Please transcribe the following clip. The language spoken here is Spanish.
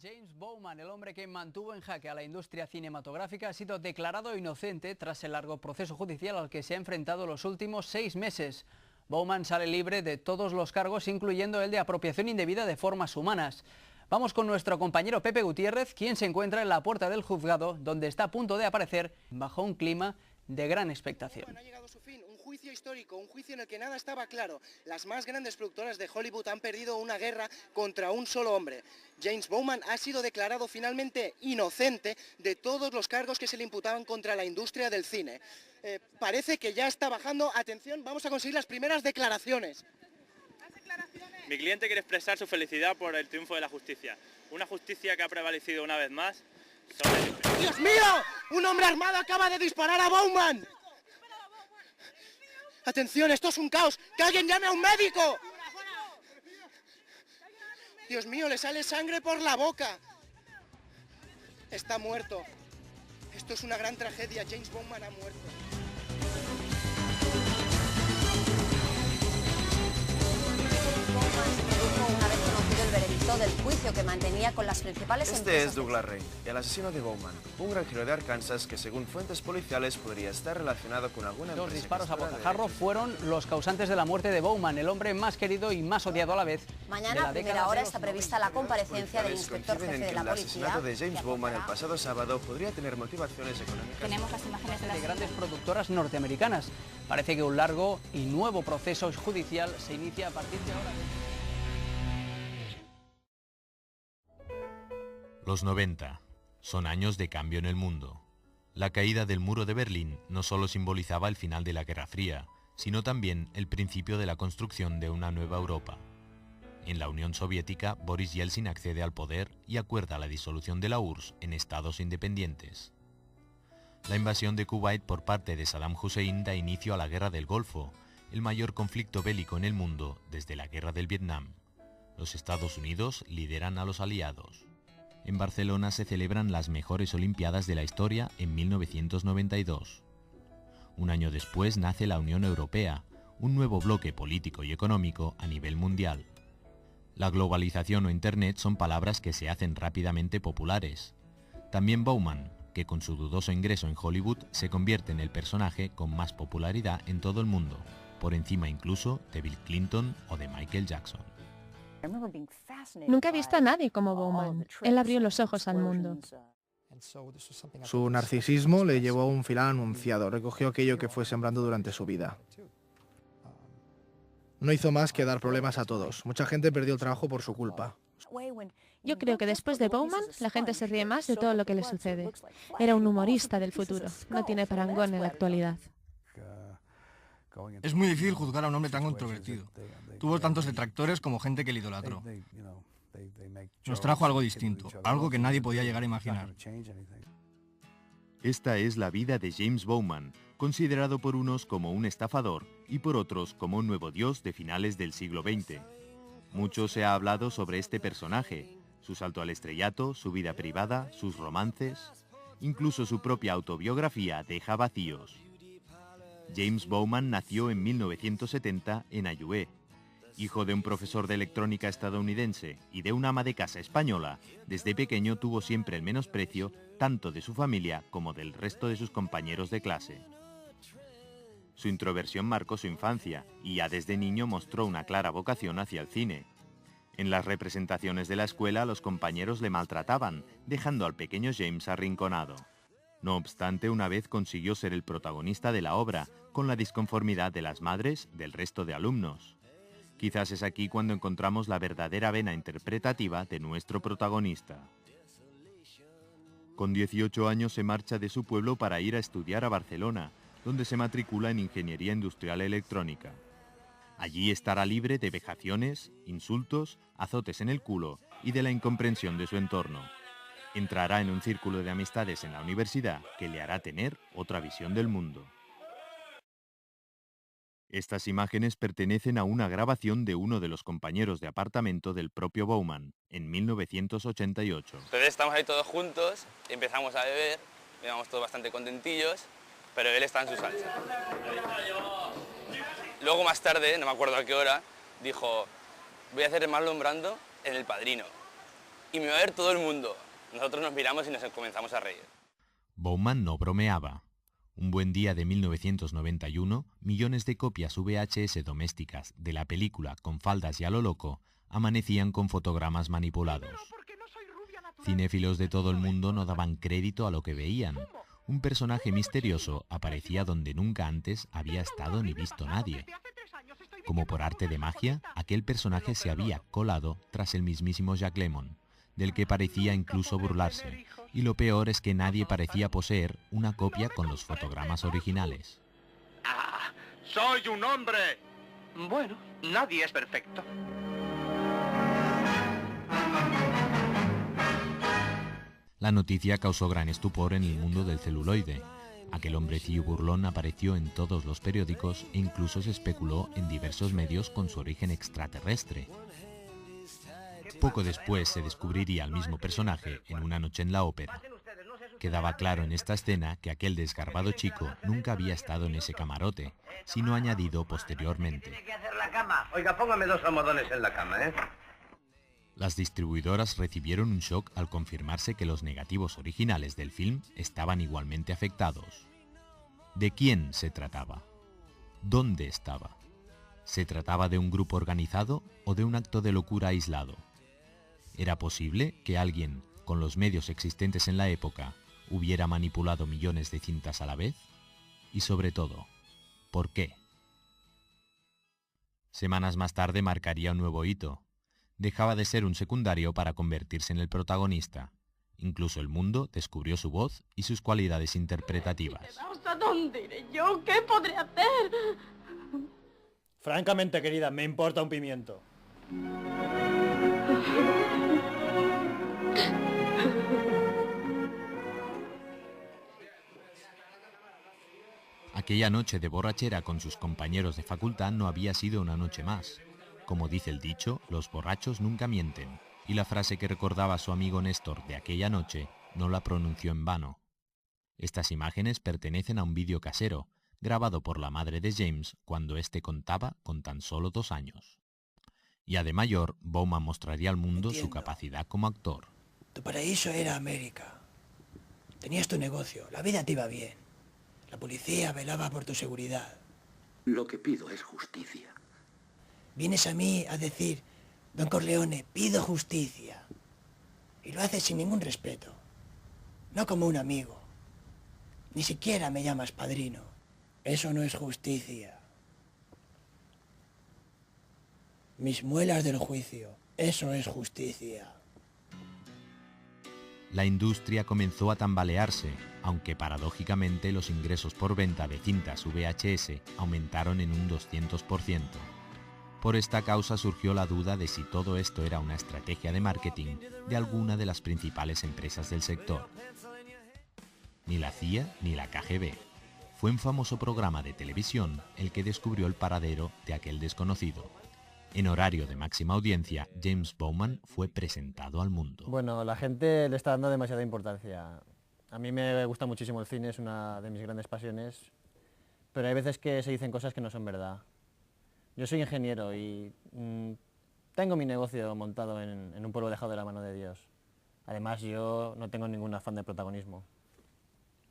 James Bowman, el hombre que mantuvo en jaque a la industria cinematográfica, ha sido declarado inocente tras el largo proceso judicial al que se ha enfrentado los últimos 6 meses. Bowman sale libre de todos los cargos, incluyendo el de apropiación indebida de formas humanas. Vamos con nuestro compañero Pepe Gutiérrez, quien se encuentra en la puerta del juzgado, donde está a punto de aparecer bajo un clima de gran expectación. Ha llegado a su fin, un juicio histórico, un juicio en el que nada estaba claro. Las más grandes productoras de Hollywood han perdido una guerra contra un solo hombre. James Bowman ha sido declarado finalmente inocente de todos los cargos que se le imputaban contra la industria del cine. Parece que ya está bajando. Atención, vamos a conseguir las primeras declaraciones. Mi cliente quiere expresar su felicidad por el triunfo de la justicia. Una justicia que ha prevalecido una vez más sobre... ¡Dios mío! ¡Un hombre armado acaba de disparar a Bowman! ¡Atención, esto es un caos! ¡Que alguien llame a un médico! ¡Dios mío, le sale sangre por la boca! Está muerto. Esto es una gran tragedia. James Bowman ha muerto. Una vez conocido el veredicto del juicio que mantenía con las principales empresas. Este es Douglas Ray, el asesino de Bowman, un granjero de Arkansas que según fuentes policiales podría estar relacionado con alguna empresa. Dos disparos a bocajarro fueron los causantes de la muerte de Bowman, el hombre más querido y más odiado a la vez. Mañana a primera hora está prevista la comparecencia del inspector jefe de la el policía. asesinato de James Bowman el pasado sábado podría tener motivaciones económicas. Tenemos las imágenes de las Grandes productoras norteamericanas. Parece que un largo y nuevo proceso judicial se inicia a partir de ahora. Los 90 son años de cambio en el mundo. La caída del muro de Berlín no solo simbolizaba el final de la Guerra Fría, sino también el principio de la construcción de una nueva Europa. En la Unión Soviética, Boris Yeltsin accede al poder y acuerda la disolución de la URSS en estados independientes. La invasión de Kuwait por parte de Saddam Hussein da inicio a la Guerra del Golfo, el mayor conflicto bélico en el mundo desde la Guerra del Vietnam. Los Estados Unidos lideran a los aliados. En Barcelona se celebran las mejores Olimpiadas de la historia en 1992. Un año después nace la Unión Europea, un nuevo bloque político y económico a nivel mundial. La globalización o Internet son palabras que se hacen rápidamente populares. También Bowman, que con su dudoso ingreso en Hollywood se convierte en el personaje con más popularidad en todo el mundo, por encima incluso de Bill Clinton o de Michael Jackson. Nunca he visto a nadie como Bowman. Él abrió los ojos al mundo. Su narcisismo le llevó a un final anunciado, recogió aquello que fue sembrando durante su vida. No hizo más que dar problemas a todos. Mucha gente perdió el trabajo por su culpa. Yo creo que después de Bowman, la gente se ríe más de todo lo que le sucede. Era un humorista del futuro. No tiene parangón en la actualidad. Es muy difícil juzgar a un hombre tan controvertido. Tuvo tantos detractores como gente que le idolatró. Nos trajo algo distinto, algo que nadie podía llegar a imaginar. Esta es la vida de James Bowman, considerado por unos como un estafador y por otros como un nuevo dios de finales del siglo XX. Mucho se ha hablado sobre este personaje, su salto al estrellato, su vida privada, sus romances, incluso su propia autobiografía deja vacíos. James Bowman nació en 1970 en Ayué. Hijo de un profesor de electrónica estadounidense y de una ama de casa española, desde pequeño tuvo siempre el menosprecio tanto de su familia como del resto de sus compañeros de clase. Su introversión marcó su infancia y ya desde niño mostró una clara vocación hacia el cine. En las representaciones de la escuela los compañeros le maltrataban, dejando al pequeño James arrinconado. No obstante, una vez consiguió ser el protagonista de la obra, con la disconformidad de las madres del resto de alumnos. Quizás es aquí cuando encontramos la verdadera vena interpretativa de nuestro protagonista. Con 18 años se marcha de su pueblo para ir a estudiar a Barcelona, donde se matricula en Ingeniería Industrial Electrónica. Allí estará libre de vejaciones, insultos, azotes en el culo y de la incomprensión de su entorno. Entrará en un círculo de amistades en la universidad que le hará tener otra visión del mundo. Estas imágenes pertenecen a una grabación de uno de los compañeros de apartamento del propio Bowman, en 1988. Entonces estamos ahí todos juntos, empezamos a beber, íbamos todos bastante contentillos, pero él está en su salsa. Luego más tarde, no me acuerdo a qué hora, dijo, voy a hacer el Marlon Brando en El Padrino. y me va a ver todo el mundo. Nosotros nos miramos y nos comenzamos a reír. Bowman no bromeaba. Un buen día de 1991, millones de copias VHS domésticas de la película Con faldas y a lo loco amanecían con fotogramas manipulados. Cinéfilos de todo el mundo no daban crédito a lo que veían. Un personaje misterioso aparecía donde nunca antes había estado ni visto nadie. Como por arte de magia, aquel personaje se había colado tras el mismísimo Jack Lemmon, del que parecía incluso burlarse, y lo peor es que nadie parecía poseer una copia con los fotogramas originales. ¡Ah! ¡Soy un hombre! Bueno, nadie es perfecto. La noticia causó gran estupor en el mundo del celuloide. Aquel hombrecillo burlón apareció en todos los periódicos e incluso se especuló en diversos medios con su origen extraterrestre. Poco después se descubriría al mismo personaje en Una noche en la ópera. Quedaba claro en esta escena que aquel desgarbado chico nunca había estado en ese camarote, sino añadido posteriormente. Tiene que hacer la cama. Oiga, póngame 2 almohadones en la cama, ¿eh? Las distribuidoras recibieron un shock al confirmarse que los negativos originales del film estaban igualmente afectados. ¿De quién se trataba? ¿Dónde estaba? ¿Se trataba de un grupo organizado o de un acto de locura aislado? ¿Era posible que alguien, con los medios existentes en la época, hubiera manipulado millones de cintas a la vez? Y sobre todo, ¿por qué? Semanas más tarde marcaría un nuevo hito. Dejaba de ser un secundario para convertirse en el protagonista. Incluso el mundo descubrió su voz y sus cualidades interpretativas. ¿A dónde iré yo? ¿Qué podré hacer? Francamente, querida, me importa un pimiento. Aquella noche de borrachera con sus compañeros de facultad no había sido una noche más. Como dice el dicho, los borrachos nunca mienten, y la frase que recordaba a su amigo Néstor de aquella noche no la pronunció en vano. Estas imágenes pertenecen a un vídeo casero, grabado por la madre de James cuando éste contaba con tan solo 2 años. Ya de mayor, Bowman mostraría al mundo su capacidad como actor. Tu paraíso era América. Tenías tu negocio, la vida te iba bien. La policía velaba por tu seguridad. Lo que pido es justicia. Vienes a mí a decir, Don Corleone, pido justicia. Y lo haces sin ningún respeto. No como un amigo. Ni siquiera me llamas padrino. Eso no es justicia. Mis muelas del juicio. Eso es justicia. La industria comenzó a tambalearse, aunque paradójicamente los ingresos por venta de cintas VHS aumentaron en un 200%. Por esta causa surgió la duda de si todo esto era una estrategia de marketing de alguna de las principales empresas del sector. Ni la CIA ni la KGB. Fue un famoso programa de televisión el que descubrió el paradero de aquel desconocido. En horario de máxima audiencia, James Bowman fue presentado al mundo. Bueno, la gente le está dando demasiada importancia. A mí me gusta muchísimo el cine, es una de mis grandes pasiones, pero hay veces que se dicen cosas que no son verdad. Yo soy ingeniero y tengo mi negocio montado en un pueblo dejado de la mano de Dios. Además, yo no tengo ningún afán de protagonismo.